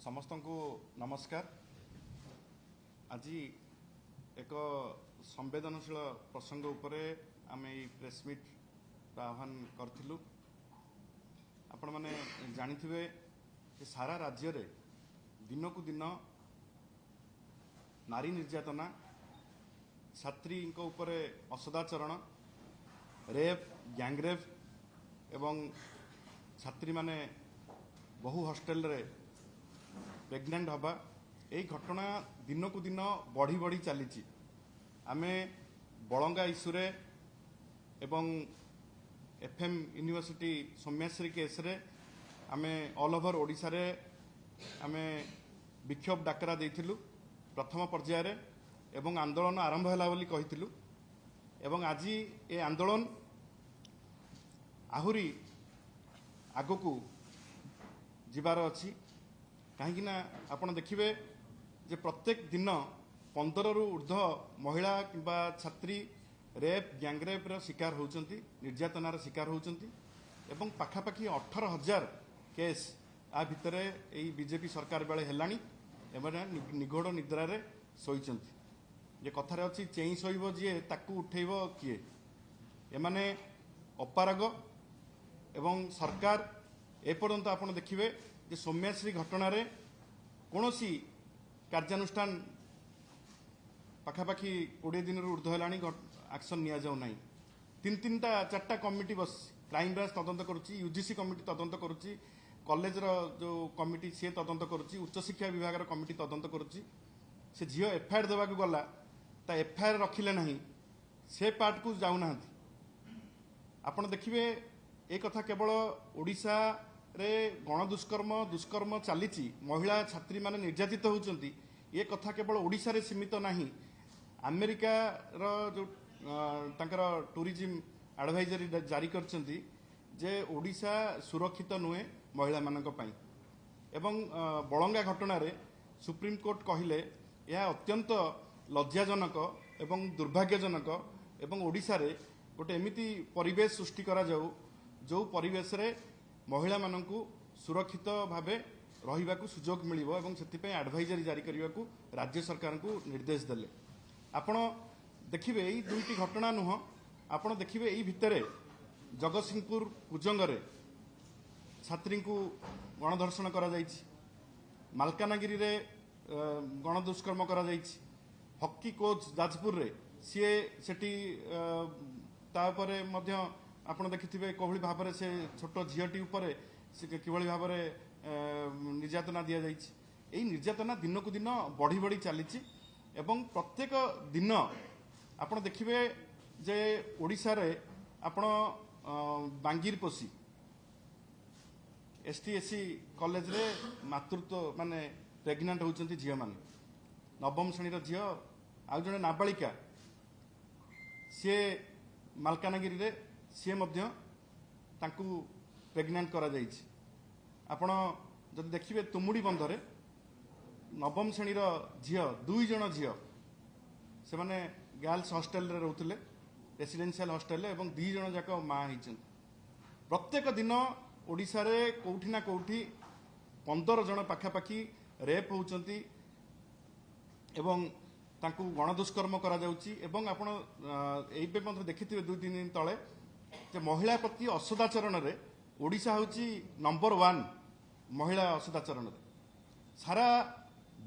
समस्त को नमस्कार। आज एक संवेदनशील प्रसंग उपरे आमे प्रेस मीट आह्वान करूँ। आपण मैंने जानिथिबे कि सारा राज्य रे दिन को दिन नारी निर्यातना, छात्री उपरे असदाचरण, रेप, गैंगरेप एवं छात्री माने बहु हॉस्टेल रे प्रेग्नेंट हवा यही घटना दिन को दिन बढ़ी बढ़ी चली। आमे बलंगा इश्यूरे एवं एफएम यूनिवर्सिटी सौम्याश्री केस रे आमे ऑल ओवर ओडिशा रे आमे विक्षोभ डाकरा देइथिलु प्रथम पर्याय रे एवं आंदोलन आरंभ होला बोली कहिथिलु। एवं आज ए आंदोलन आहुरी आगकू जीवार अच्छी कहीं आपण देखिए जे प्रत्येक दिन 15 रु ऊर्ध्व महिला किंबा छात्री रेप गैंगरेप शिकार होउचंती, निर्यातनार शिकार होउचंती एवं पाखापाखि 18,000 केस आ भितरे एई बीजेपी सरकार बेले हेलानी एमाने निगोड़ निद्रा रे सोइचंती। जे कथारे अछि चेई सोइबो जे ताकू उठेइबो किए। एमाने अपारग एवं सरकार एपर्यंत आपण देखिए जे सौम्याश्री घटना रे कोनोसी कार्यानुष्ठान पाखापाखि 20 दिन ऊर्ध्व हेलानी एक्शन निया जाउ नाही। तीन चार्टा कमिटी बस क्राइम ब्रांच तदंत करुच्ची, यूजीसी कमिटी तदंत करुच्ची, कॉलेज रो जो कमिटी सी तदंत करुच्ची, उच्च शिक्षा विभाग रो कमिटी तदंत करुच्ची। से झियो एफआईआर देवा को गला ता एफआईआर रखिले नाही, से पार्ट को जाउ नाहंती। आपण देखिबे ए कथा केवल ओडिशा रे गणदुष्कर्म दुष्कर्म चली, महिला छात्री माने निर्यातित होउचंती, ये कथा केवल ओडिशा रे सीमित नाही। अमेरिका रो जो तांकर टूरिज्म एडवाइजरी जारी करचंती जे ओडिशा सुरक्षित नुहे महिला मानक पई। एवं बलंगा घटना रे सुप्रीम कोर्ट कहिले यह अत्यंत लज्जाजनक एवं दुर्भाग्यजनक एवं ओडिशा रे गोटे एमिति परिवेश सृष्टि करा जाऊ जो परिवेश रे महिला मानकू सुरक्षित भावे रहिबाकू सुजोग मिलिबो एवं सेति एडवाइजरी जारी करने को राज्य सरकार को निर्देश देले। आपण देखिबे एई दुईटी घटना नुह, आपण देखिबे एई भितरे जगतसिंहपुर कुजंगरे छात्री को गणधर्षण करा जायछि, मालकानगिरी रे गणदुष्कर्म करा जायछि, हॉकी कोच जाजपुर रे सीए सेठी तापरे मध्य आपण देखिथिबे कोभली भाबरे से छोट झियटी उपरे से किभली भाबरे निर्यातना दिया जायछि। एई निर्यातना दिन को दिन बढ़ी बढ़ी चली एवं प्रत्येक दिन आपण देखिबे जे ओडिशा रे आपण बांगीरपोसी एसटीएससी कॉलेज रे मातृत्व माने प्रेग्नेंट होउचंती झियो माने, नवम श्रेणी रो झियो आ जने नाबालिका से मालकानगिरी रे सी प्रेग्नेंट करा जाइछि। आपण जदि देखिए तुमुड़ी बंधरे नवम श्रेणी झील 2 जन झील से माने गर्ल्स हॉस्टेल रे रहउथिले, रेसिडेंशियल हॉस्टेल एवं 2 जन जाक माँ होइछन। प्रत्येक दिन ओडिशा रे कोठी ना कोठी 15 जन पाखापाखि रेप होउचंती एवं तांकू गणदुष्कर्म करा जाउची। एवं आपण एबे मंत्र देखिथिबे 2-3 दिन तळे जे महिला प्रति असदाचरण रे ओडिशा होची नंबर 1 महिला असदाचरण रे। सारा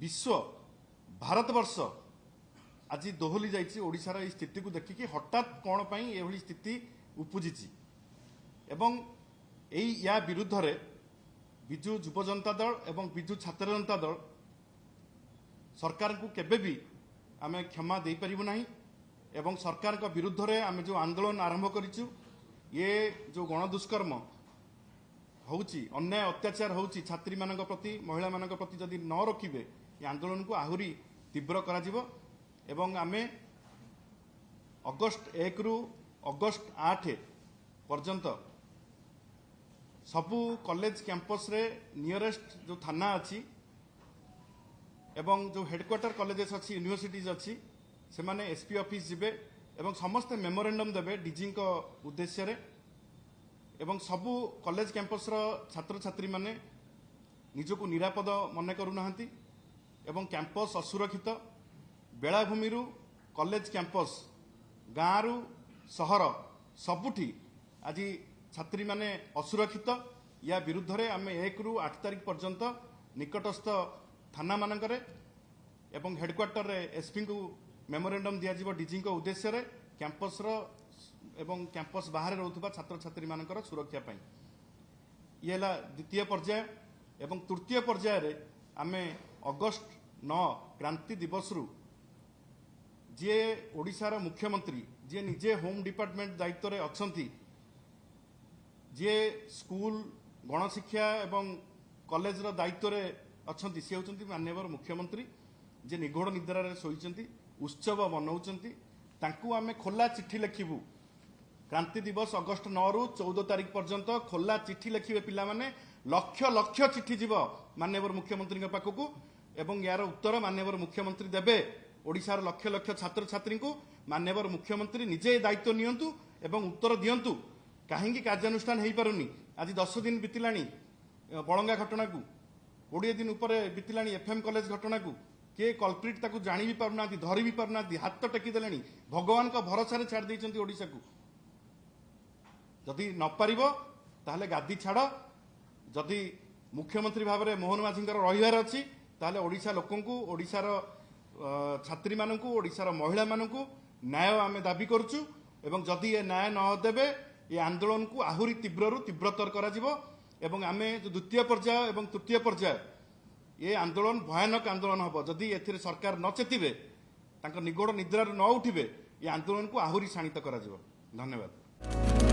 विश्व भारतवर्ष आज दोहली जाइछि ओडिशा रा स्थिति को देखिकी हठात कोन पई एभली स्थिति उपजिछि। एवं एई या विरुद्ध रे बिजु युव जनता दल एवं बिजु छात्र जनता दल सरकार को केबे भी आमे क्षमा दे परिबु नाही। एवं सरकार का विरुद्ध रे आमे जो आंदोलन आरंभ करिछु, ये जो गणदुष्कर्म होउची, अन्याय अत्याचार होउची छात्री मानक प्रति महिला मानक प्रति जदि न रखिबे ये आंदोलन को आहुरी तीव्र करा जिवो। एवं आमे अगस्त 1 रु अगस्त 8 पर्यंत सबु कॉलेज कैंपस रे नियरेस्ट जो थाना अच्छी एवं जो हेडक्वार्टर कॉलेजेस अच्छी यूनिवर्सिटीज अच्छी से माने एसपी ऑफिस जिबे एवं समस्त मेमोरेंडम देबे डीजी को उद्देश्य रे एवं सबु कॉलेज कैंपस रो छात्र छात्री माने ନିଜକୁ ନିରାପଦ ମନେ କରୁନାହାନ୍ତି ଏବଂ କ୍ୟାମ୍ପସ୍ ଅସୁରକ୍ଷିତ, ବେଳାଭୂମିରୁ କଲେଜ କ୍ୟାମ୍ପସ୍, ଗାଁରୁ ସହର ସବୁଠି ଆଜି ଛାତ୍ରୀମାନେ ଅସୁରକ୍ଷିତ। या विरुद्ध रे आमे 1 ରୁ 8 तारिख पर्यंत निकटस्थ थाना मानकरे एवं हेडक्वार्टर रे एसपी को मेमोरेंडम दिया जीवो डीजी को उद्देश्य रे कैंपस रो एवं कैंपस बाहर रहउथबा छात्र छात्री मानकर सुरक्षा पई ये ला द्वितीय पर्याय। एवं तृतीय पर्याय रे आमे अगस्त 9 क्रांति दिवस रु जे ओडिशार मुख्यमंत्री जे निजे होम डिपार्टमेंट दायित्व रे अछंती, जे स्कूल गणशिक्षा एवं कॉलेज रो दायित्व रे अछंती, से होचंती माननीय मुख्यमंत्री जे निगोड़ निद्रा रे सोईचंती, उत्सव मनाउचंती। तांकू आमे खोला चिट्ठी लिखिबू। क्रांति दिवस अगस्त 9 रु 14 तारिख पर्यंत खोला चिट्ठी लिखिबे पिला माने, लक्ष लक्ष चिट्ठी जीव माननीय मुख्यमंत्री पाखकू एवं यार उत्तर माननीय मुख्यमंत्री देबे। ओडिशार लक्ष लक्ष छात्र छात्री को माननीय मुख्यमंत्री निजे दायित्व नियंतु एवं उत्तर दियंतु कहीं कार्यानुष्ठान हो पारुनी। आज 10 दिन बीतलानी बलंगा घटना को, 20 दिन उपर बीतलानी एफएम कॉलेज घटना को, किए कल्प्रिट ताकू जानी भी पारुना, धरी भी पारुना, हाथ टेकी देलेनी, भगवान का भरोसा रे छाड़ देइचंती ओडिशा को। जदि न पारिबो ताहले गादी छाड़, जदि मुख्यमंत्री भाव में मोहन माझींकर रहिबार अछि ताहले ओडिशा लोकंकु, ओडिशार छात्री मानकु, ओडिशार महिला मानकु न्याय आमे दाबी करछु। एवं जदि ये न्याय न देबे ये आंदोलन को आहुरी तीव्ररु तीव्रतर करा जिवो। एवं आमे जो द्वितीय पर्याय एवं तृतीय पर्याय ये आंदोलन भयानक आंदोलन हबो। जदि एथिरे सरकार न चेतिबे, तांको निगोड़ निद्रारु न उठिबे, ये आंदोलन को आहुरी शाणित करा जिवो। धन्यवाद।